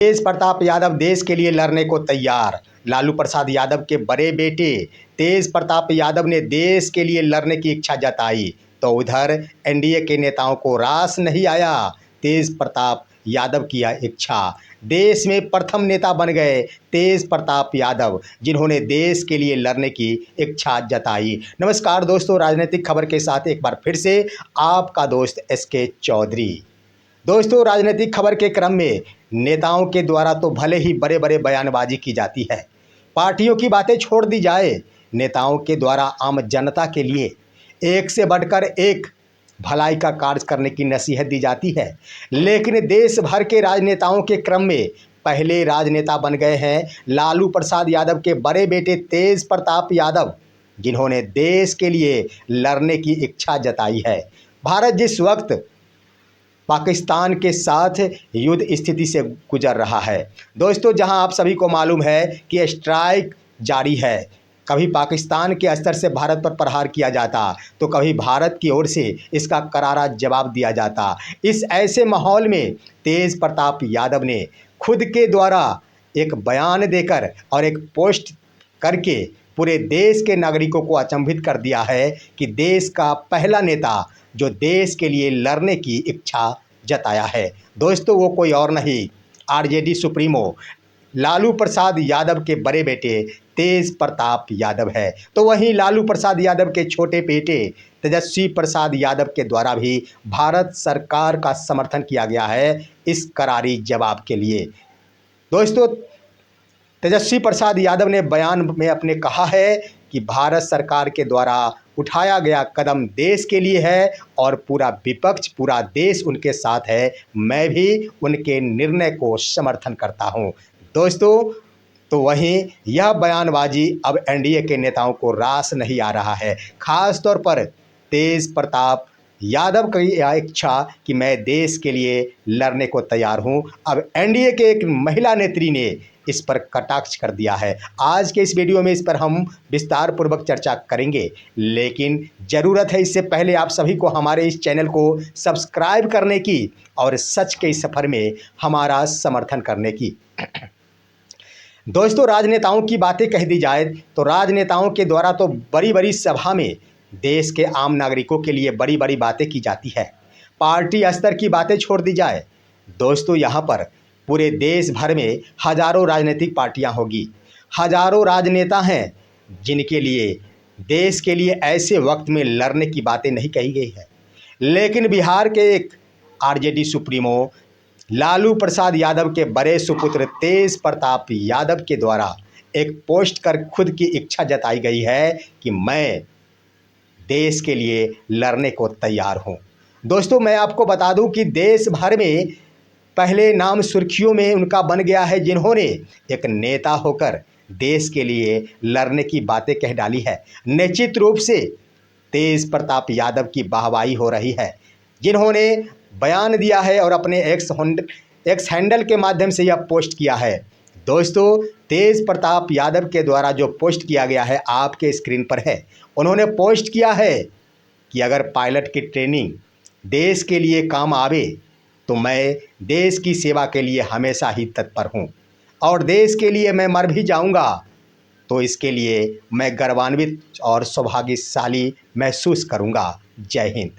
तेज प्रताप यादव देश के लिए लड़ने को तैयार। लालू प्रसाद यादव के बड़े बेटे तेज प्रताप यादव ने देश के लिए लड़ने की इच्छा जताई, तो उधर एनडीए के नेताओं को रास नहीं आया तेज प्रताप यादव की यह इच्छा। देश में प्रथम नेता बन गए तेज प्रताप यादव, जिन्होंने देश के लिए लड़ने की इच्छा जताई। नमस्कार दोस्तों, राजनीतिक खबर के साथ एक बार फिर से आपका दोस्त एसके चौधरी। दोस्तों, राजनीतिक खबर के क्रम में नेताओं के द्वारा तो भले ही बड़े बड़े बयानबाजी की जाती है, पार्टियों की बातें छोड़ दी जाए, नेताओं के द्वारा आम जनता के लिए एक से बढ़कर एक भलाई का कार्य करने की नसीहत दी जाती है। लेकिन देश भर के राजनेताओं के क्रम में पहले राजनेता बन गए हैं लालू प्रसाद यादव के बड़े बेटे तेज प्रताप यादव, जिन्होंने देश के लिए लड़ने की इच्छा जताई है। भारत जिस वक्त पाकिस्तान के साथ युद्ध स्थिति से गुजर रहा है दोस्तों, जहां आप सभी को मालूम है कि स्ट्राइक जारी है, कभी पाकिस्तान के स्तर से भारत पर प्रहार किया जाता तो कभी भारत की ओर से इसका करारा जवाब दिया जाता। इस ऐसे माहौल में तेज प्रताप यादव ने खुद के द्वारा एक बयान देकर और एक पोस्ट करके पूरे देश के नागरिकों को अचंभित कर दिया है कि देश का पहला नेता जो देश के लिए लड़ने की इच्छा जताया है दोस्तों, वो कोई और नहीं, आरजेडी सुप्रीमो लालू प्रसाद यादव के बड़े बेटे तेज प्रताप यादव है। तो वहीं लालू प्रसाद यादव के छोटे बेटे तेजस्वी प्रसाद यादव के द्वारा भी भारत सरकार का समर्थन किया गया है इस करारी जवाब के लिए। दोस्तों, तेजस्वी प्रसाद यादव ने बयान में अपने कहा है कि भारत सरकार के द्वारा उठाया गया कदम देश के लिए है और पूरा विपक्ष, पूरा देश उनके साथ है। मैं भी उनके निर्णय को समर्थन करता हूं दोस्तों। तो वहीं यह बयानबाजी अब एनडीए के नेताओं को रास नहीं आ रहा है, खास तौर पर तेज प्रताप यादव की यह इच्छा कि मैं देश के लिए लड़ने को तैयार हूं। अब एनडीए के एक महिला नेत्री ने इस पर कटाक्ष कर दिया है। आज के इस वीडियो में इस पर हम विस्तार पूर्वक चर्चा करेंगे, लेकिन ज़रूरत है इससे पहले आप सभी को हमारे इस चैनल को सब्सक्राइब करने की और सच के इस सफ़र में हमारा समर्थन करने की। दोस्तों, राजनेताओं की बातें कह दी जाए तो राजनेताओं के द्वारा तो बड़ी बड़ी सभा में देश के आम नागरिकों के लिए बड़ी बड़ी बातें की जाती है। पार्टी स्तर की बातें छोड़ दी जाए दोस्तों, यहाँ पर पूरे देश भर में हजारों राजनीतिक पार्टियां होगी, हजारों राजनेता हैं जिनके लिए देश के लिए ऐसे वक्त में लड़ने की बातें नहीं कही गई है। लेकिन बिहार के एक आरजेडी सुप्रीमो लालू प्रसाद यादव के बड़े सुपुत्र तेज प्रताप यादव के द्वारा एक पोस्ट कर खुद की इच्छा जताई गई है कि मैं देश के लिए लड़ने को तैयार हूं। दोस्तों, मैं आपको बता दूं कि देश भर में पहले नाम सुर्खियों में उनका बन गया है, जिन्होंने एक नेता होकर देश के लिए लड़ने की बातें कह डाली है। निश्चित रूप से तेज प्रताप यादव की वाहवाही हो रही है, जिन्होंने बयान दिया है और अपने एक्स हैंडल के माध्यम से यह पोस्ट किया है। दोस्तों, तेज प्रताप यादव के द्वारा जो पोस्ट किया गया है आपके स्क्रीन पर है। उन्होंने पोस्ट किया है कि अगर पायलट की ट्रेनिंग देश के लिए काम आवे तो मैं देश की सेवा के लिए हमेशा ही तत्पर हूं और देश के लिए मैं मर भी जाऊंगा तो इसके लिए मैं गर्वान्वित और सौभाग्यशाली महसूस करूंगा। जय हिंद।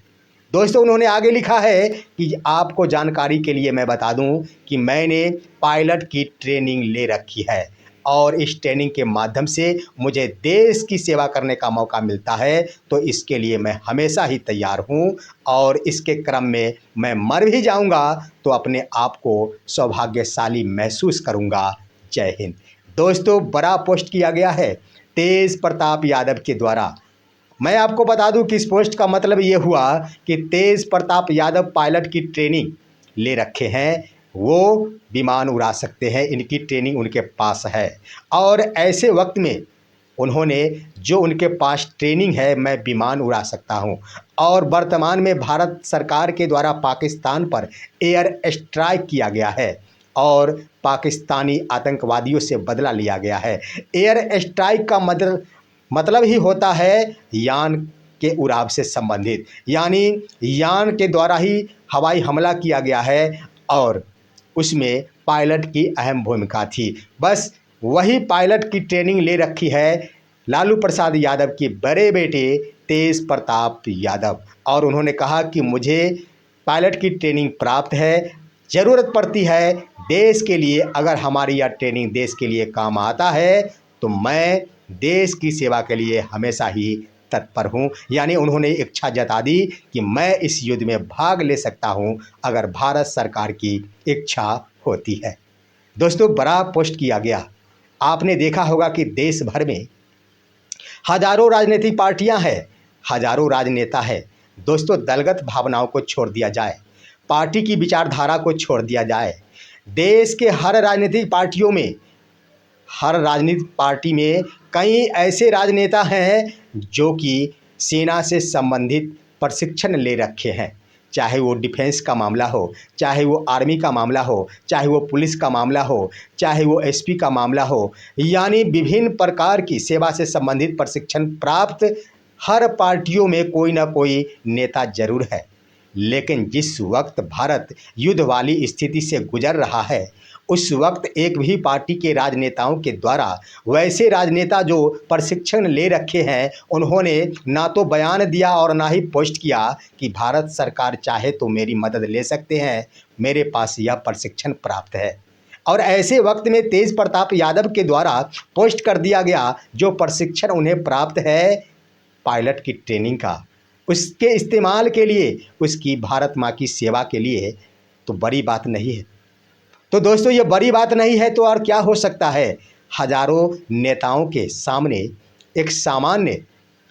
दोस्तों, उन्होंने आगे लिखा है कि आपको जानकारी के लिए मैं बता दूं कि मैंने पायलट की ट्रेनिंग ले रखी है और इस ट्रेनिंग के माध्यम से मुझे देश की सेवा करने का मौका मिलता है, तो इसके लिए मैं हमेशा ही तैयार हूं और इसके क्रम में मैं मर भी जाऊंगा तो अपने आप को सौभाग्यशाली महसूस करूंगा। जय हिंद। दोस्तों, बड़ा पोस्ट किया गया है तेज प्रताप यादव के द्वारा। मैं आपको बता दूं कि इस पोस्ट का मतलब ये हुआ कि तेज प्रताप यादव पायलट की ट्रेनिंग ले रखे हैं, वो विमान उड़ा सकते हैं, इनकी ट्रेनिंग उनके पास है और ऐसे वक्त में उन्होंने जो उनके पास ट्रेनिंग है, मैं विमान उड़ा सकता हूं। और वर्तमान में भारत सरकार के द्वारा पाकिस्तान पर एयर स्ट्राइक किया गया है और पाकिस्तानी आतंकवादियों से बदला लिया गया है। एयर स्ट्राइक का मतलब ही होता है यान के उड़ाव से संबंधित, यानी यान के द्वारा ही हवाई हमला किया गया है और उसमें पायलट की अहम भूमिका थी। बस वही पायलट की ट्रेनिंग ले रखी है लालू प्रसाद यादव के बड़े बेटे तेज प्रताप यादव, और उन्होंने कहा कि मुझे पायलट की ट्रेनिंग प्राप्त है, ज़रूरत पड़ती है देश के लिए, अगर हमारी यह ट्रेनिंग देश के लिए काम आता है तो मैं देश की सेवा के लिए हमेशा ही तत्पर हूँ। यानी उन्होंने इच्छा जता दी कि मैं इस युद्ध में भाग ले सकता हूँ अगर भारत सरकार की इच्छा होती है। दोस्तों, बड़ा पोस्ट किया गया। आपने देखा होगा कि देश भर में हजारों राजनीतिक पार्टियां हैं, हजारों राजनेता हैं। दोस्तों, दलगत भावनाओं को छोड़ दिया जाए, पार्टी की विचारधारा को छोड़ दिया जाए। देश के हर राजनीतिक पार्टी में कई ऐसे राजनेता हैं जो कि सेना से संबंधित प्रशिक्षण ले रखे हैं, चाहे वो डिफेंस का मामला हो, चाहे वो आर्मी का मामला हो, चाहे वो पुलिस का मामला हो, चाहे वो एसपी का मामला हो। यानी विभिन्न प्रकार की सेवा से संबंधित प्रशिक्षण प्राप्त हर पार्टियों में कोई ना कोई नेता जरूर है। लेकिन जिस वक्त भारत युद्ध वाली स्थिति से गुजर रहा है, उस वक्त एक भी पार्टी के राजनेताओं के द्वारा वैसे राजनेता जो प्रशिक्षण ले रखे हैं, उन्होंने ना तो बयान दिया और ना ही पोस्ट किया कि भारत सरकार चाहे तो मेरी मदद ले सकते हैं, मेरे पास यह प्रशिक्षण प्राप्त है। और ऐसे वक्त में तेज प्रताप यादव के द्वारा पोस्ट कर दिया गया जो प्रशिक्षण उन्हें प्राप्त है पायलट की ट्रेनिंग का, उसके इस्तेमाल के लिए, उसकी भारत माँ की सेवा के लिए, तो बड़ी बात नहीं है। तो दोस्तों, ये बड़ी बात नहीं है तो और क्या हो सकता है। हजारों नेताओं के सामने एक सामान्य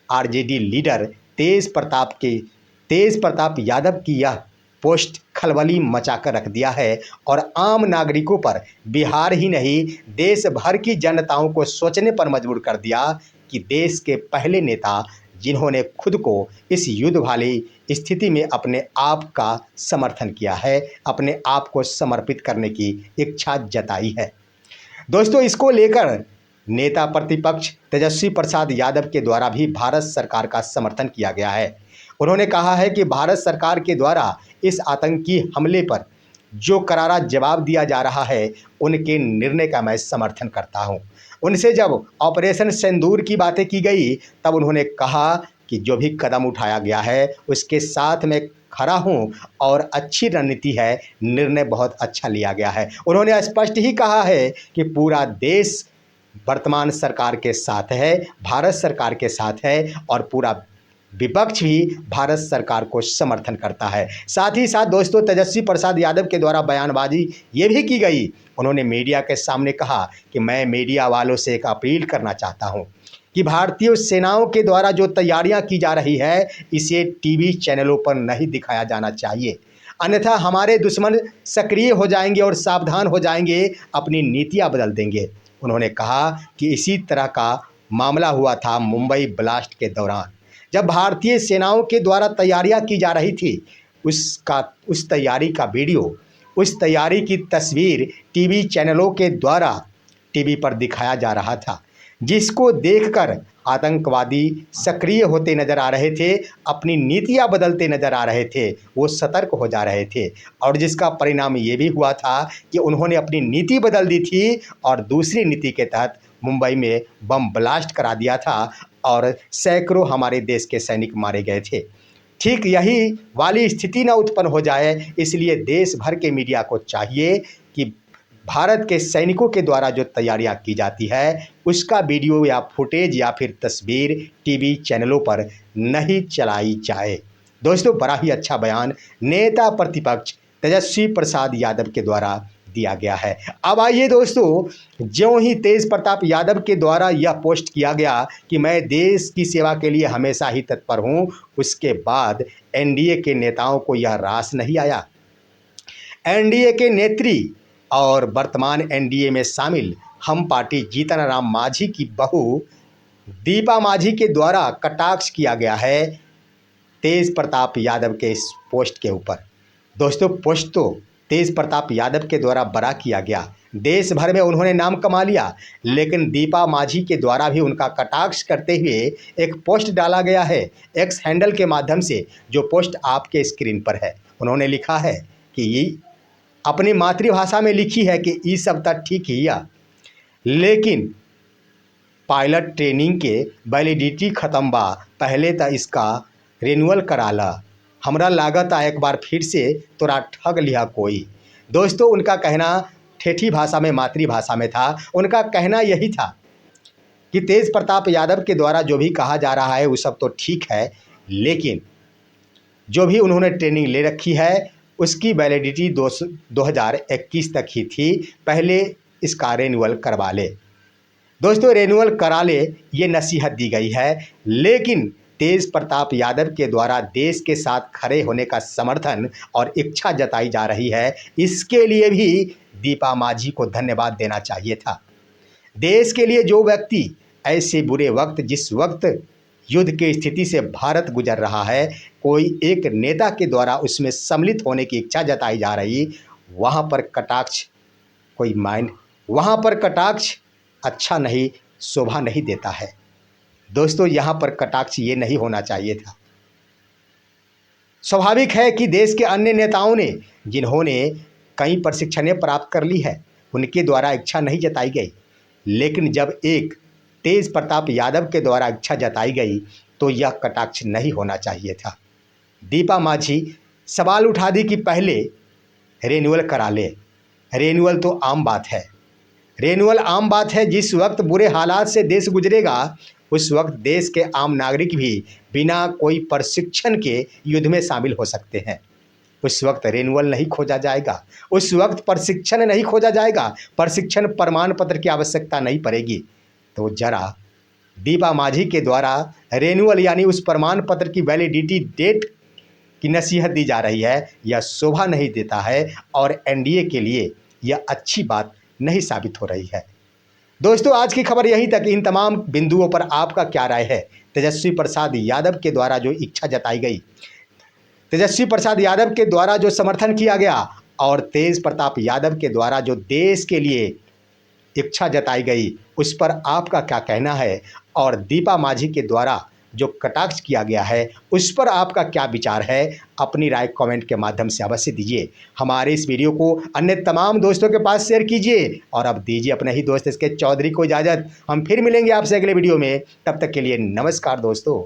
आरजेडी लीडर तेज प्रताप यादव की यह पोस्ट खलबली मचा कर रख दिया है और आम नागरिकों पर, बिहार ही नहीं देश भर की जनताओं को सोचने पर मजबूर कर दिया कि देश के पहले नेता जिन्होंने खुद को इस युद्ध वाली स्थिति में अपने आप का समर्थन किया है, अपने आप को समर्पित करने की इच्छा जताई है। दोस्तों, इसको लेकर नेता प्रतिपक्ष तेजस्वी प्रसाद यादव के द्वारा भी भारत सरकार का समर्थन किया गया है। उन्होंने कहा है कि भारत सरकार के द्वारा इस आतंकी हमले पर जो करारा जवाब दिया जा रहा है, उनके निर्णय का मैं समर्थन करता हूं। उनसे जब ऑपरेशन सिंदूर की बातें की गई, तब उन्होंने कहा कि जो भी कदम उठाया गया है उसके साथ मैं खड़ा हूं और अच्छी रणनीति है, निर्णय बहुत अच्छा लिया गया है। उन्होंने स्पष्ट ही कहा है कि पूरा देश वर्तमान सरकार के साथ है, भारत सरकार के साथ है, और पूरा विपक्ष भी भारत सरकार को समर्थन करता है। साथ ही साथ दोस्तों, तेजस्वी प्रसाद यादव के द्वारा बयानबाजी ये भी की गई। उन्होंने मीडिया के सामने कहा कि मैं मीडिया वालों से एक अपील करना चाहता हूं कि भारतीय सेनाओं के द्वारा जो तैयारियां की जा रही है, इसे टीवी चैनलों पर नहीं दिखाया जाना चाहिए, अन्यथा हमारे दुश्मन सक्रिय हो जाएंगे और सावधान हो जाएंगे, अपनी नीतियां बदल देंगे। उन्होंने कहा कि इसी तरह का मामला हुआ था मुंबई ब्लास्ट के दौरान, जब भारतीय सेनाओं के द्वारा तैयारियां की जा रही थी। उस तैयारी का वीडियो, उस तैयारी की तस्वीर टीवी चैनलों के द्वारा टीवी पर दिखाया जा रहा था, जिसको देखकर आतंकवादी सक्रिय होते नजर आ रहे थे, अपनी नीतियां बदलते नजर आ रहे थे, वो सतर्क हो जा रहे थे। और जिसका परिणाम ये भी हुआ था कि उन्होंने अपनी नीति बदल दी थी और दूसरी नीति के तहत मुंबई में बम ब्लास्ट करा दिया था और सैकड़ों हमारे देश के सैनिक मारे गए थे। ठीक यही वाली स्थिति न उत्पन्न हो जाए, इसलिए देश भर के मीडिया को चाहिए कि भारत के सैनिकों के द्वारा जो तैयारियां की जाती है, उसका वीडियो या फुटेज या फिर तस्वीर टीवी चैनलों पर नहीं चलाई जाए। दोस्तों, बड़ा ही अच्छा बयान नेता प्रतिपक्ष तेजस्वी प्रसाद यादव के द्वारा दिया गया है। अब आइए दोस्तों, ज्यों ही तेज प्रताप यादव के द्वारा यह पोस्ट किया गया कि मैं देश की सेवा के लिए हमेशा ही तत्पर हूं, उसके बाद एनडीए के नेताओं को यह रास नहीं आया। एनडीए के नेत्री और वर्तमान एनडीए में शामिल हम पार्टी जीतन राम मांझी की बहू दीपा मांझी के द्वारा कटाक्ष किया गया है तेज प्रताप यादव के इस पोस्ट के ऊपर। दोस्तों, पोस्ट तो तेज प्रताप यादव के द्वारा बड़ा किया गया, देश भर में उन्होंने नाम कमा लिया, लेकिन दीपा मांझी के द्वारा भी उनका कटाक्ष करते हुए एक पोस्ट डाला गया है एक्स हैंडल के माध्यम से, जो पोस्ट आपके स्क्रीन पर है। उन्होंने लिखा है कि अपनी मातृभाषा में लिखी है कि ई सब तो ठीक ही है, लेकिन पायलट ट्रेनिंग के वैलिडिटी ख़त्म बा, पहले तो इसका रिन्यूअल करा ला। हमरा लागत एक बार फिर से तोरा ठग लिया कोई। दोस्तों, उनका कहना ठेठी भाषा में, मातृभाषा में था। उनका कहना यही था कि तेज प्रताप यादव के द्वारा जो भी कहा जा रहा है वो सब तो ठीक है, लेकिन जो भी उन्होंने ट्रेनिंग ले रखी है उसकी वैलिडिटी 2021 तक ही थी, पहले इसका रिन्यूअल करवा ले। दोस्तों, रिन्यूअल करा ले, ये नसीहत दी गई है, लेकिन तेज प्रताप यादव के द्वारा देश के साथ खड़े होने का समर्थन और इच्छा जताई जा रही है। इसके लिए भी दीपा माझी को धन्यवाद देना चाहिए था। देश के लिए जो व्यक्ति ऐसे बुरे वक्त, जिस वक्त युद्ध की स्थिति से भारत गुजर रहा है, कोई एक नेता के द्वारा उसमें सम्मिलित होने की इच्छा जताई जा रही, वहाँ पर कटाक्ष वहाँ पर कटाक्ष अच्छा नहीं, शोभा नहीं देता है। दोस्तों, यहाँ पर कटाक्ष ये नहीं होना चाहिए था। स्वाभाविक है कि देश के अन्य नेताओं ने, जिन्होंने कई प्रशिक्षणें प्राप्त कर ली है, उनके द्वारा इच्छा नहीं जताई गई, लेकिन जब एक तेज प्रताप यादव के द्वारा इच्छा जताई गई तो यह कटाक्ष नहीं होना चाहिए था। दीपा माझी सवाल उठा दी कि पहले रिन्यूअल करा ले। रिन्यूअल तो आम बात है, रिन्यूअल आम बात है। जिस वक्त बुरे हालात से देश गुजरेगा, उस वक्त देश के आम नागरिक भी बिना कोई प्रशिक्षण के युद्ध में शामिल हो सकते हैं। उस वक्त रिन्यूअल नहीं खोजा जाएगा, उस वक्त प्रशिक्षण नहीं खोजा जाएगा, प्रशिक्षण प्रमाण पत्र की आवश्यकता नहीं पड़ेगी। तो जरा दीपा माझी के द्वारा रिन्यूअल यानी उस प्रमाण पत्र की वैलिडिटी डेट की नसीहत दी जा रही है, यह शोभा नहीं देता है और एनडीए के लिए यह अच्छी बात नहीं साबित हो रही है। दोस्तों, आज की खबर यहीं तक। इन तमाम बिंदुओं पर आपका क्या राय है? तेजस्वी प्रसाद यादव के द्वारा जो इच्छा जताई गई, तेजस्वी प्रसाद यादव के द्वारा जो समर्थन किया गया और तेज प्रताप यादव के द्वारा जो देश के लिए इच्छा जताई गई, उस पर आपका क्या कहना है? और दीपा माझी के द्वारा जो कटाक्ष किया गया है, उस पर आपका क्या विचार है? अपनी राय कमेंट के माध्यम से अवश्य दीजिए। हमारे इस वीडियो को अन्य तमाम दोस्तों के पास शेयर कीजिए और अब दीजिए अपने ही दोस्त इसके चौधरी को इजाज़त। हम फिर मिलेंगे आपसे अगले वीडियो में, तब तक के लिए नमस्कार दोस्तों।